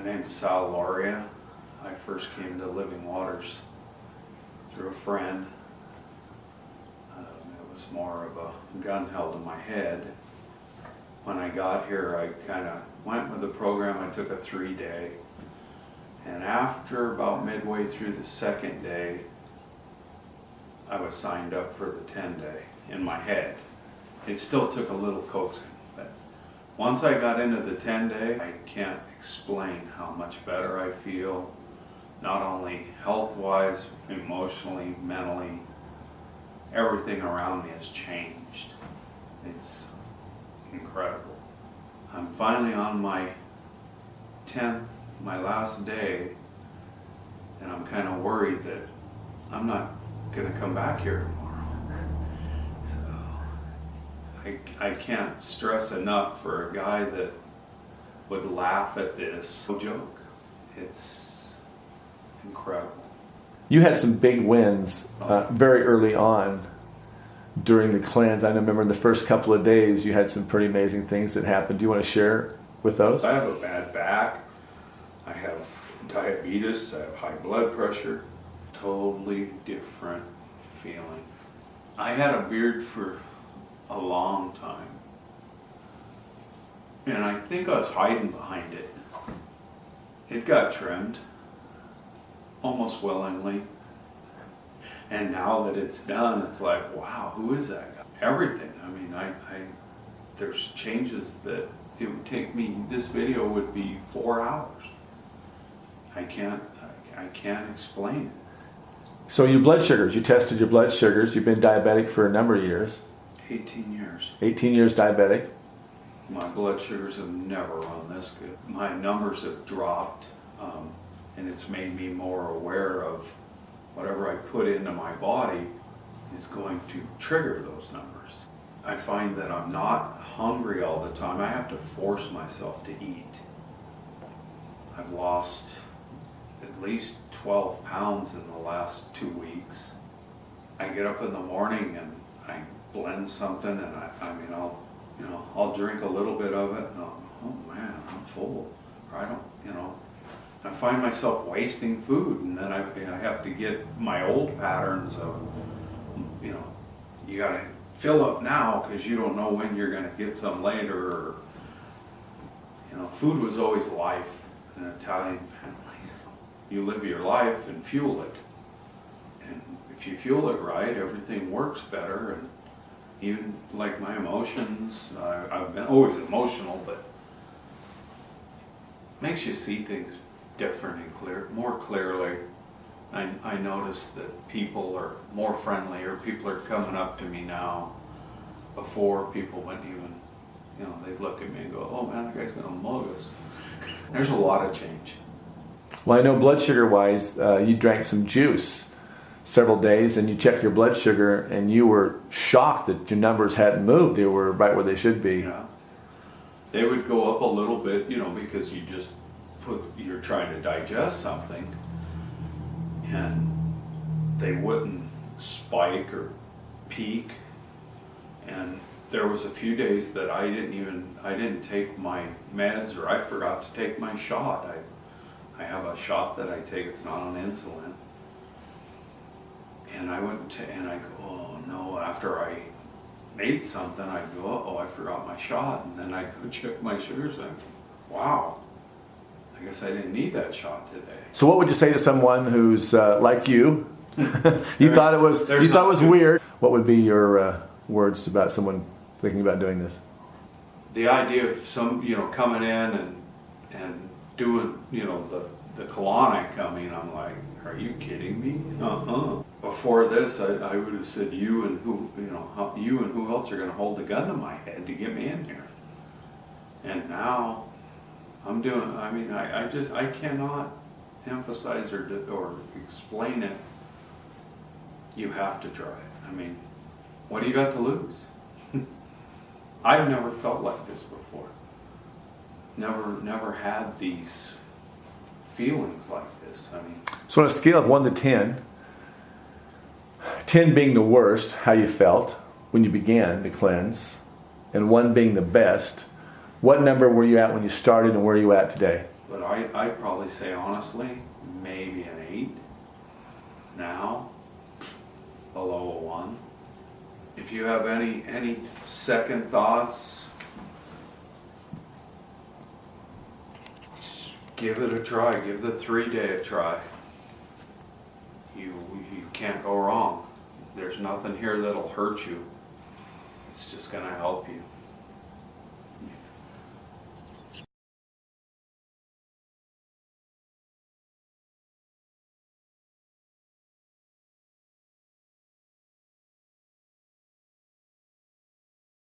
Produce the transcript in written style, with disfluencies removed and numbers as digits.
name's Sal Loria. I first came to Living Waters through a friend. It was more of a gun held to my head. When I got here, I kind of went with the program. I took a 3-day. And after about midway through the second day, I was signed up for the 10-day in my head. It still took a little coaxing, but once I got into the 10-day, I can't explain how much better I feel, not only health-wise, emotionally, mentally. Everything around me has changed. It's incredible. I'm finally on my 10th, my last day, and I'm kind of worried that I'm not going to come back here tomorrow. So I can't stress enough for a guy that would laugh at this. No joke. It's incredible. You had some big wins very early on during the cleanse. I remember in the first couple of days you had some pretty amazing things that happened. Do you want to share with those? I have a bad back. I have diabetes. I have high blood pressure. Totally different feeling. I had a beard for a long time, and I think I was hiding behind it. It got trimmed almost willingly, and now that it's done, it's like, wow, who is that guy? Everything. I mean, there's changes that it would take me. This video would be 4 hours. I can't explain it. So your blood sugars, you tested your blood sugars. You've been diabetic for a number of years. 18 years. 18 years diabetic. My blood sugars have never run this good. My numbers have dropped, and it's made me more aware of whatever I put into my body is going to trigger those numbers. I find that I'm not hungry all the time. I have to force myself to eat. I've lost at least 12 pounds in the last 2 weeks. I get up in the morning and I blend something, and I'll drink a little bit of it, and oh man, I'm full. Or I find myself wasting food, and then I have to get my old patterns of, you gotta fill up now because you don't know when you're gonna get some later. Or, food was always life in Italian families. You live your life and fuel it. And if you fuel it right, everything works better. And even like my emotions, I've been always emotional, but makes you see things different and more clearly. I notice that people are more friendly, or people are coming up to me now. Before, people wouldn't even, they'd look at me and go, oh man, that guy's gonna mug us. There's a lot of change. Well, I know blood sugar wise, you drank some juice several days and you checked your blood sugar and you were shocked that your numbers hadn't moved. They were right where they should be. Yeah. They would go up a little bit, because you're trying to digest something, and they wouldn't spike or peak. And there was a few days that I didn't take my meds, or I forgot to take my shot. I have a shot that I take, it's not on insulin. And I go, oh no, after I ate something, I go, oh, I forgot my shot. And then I go check my sugars and wow, I guess I didn't need that shot today. So what would you say to someone who's like you? you thought it was weird. What would be your words about someone thinking about doing this? The idea of coming in and doing, the colonic, I'm like, are you kidding me? Before this, I would have said, you and who else are going to hold the gun to my head to get me in here? And now I'm doing, I cannot emphasize or explain it. You have to try it. What do you got to lose? I've never felt like this before. Never had these feelings like this. So on a scale of 1 to 10, 10 being the worst, how you felt when you began the cleanse, and 1 being the best, what number were you at when you started and where are you at today? But I'd probably say honestly, maybe an 8 now, below a 1. If you have any second thoughts, give it a try. Give the 3-day a try. You can't go wrong. There's nothing here that'll hurt you. It's just gonna help you.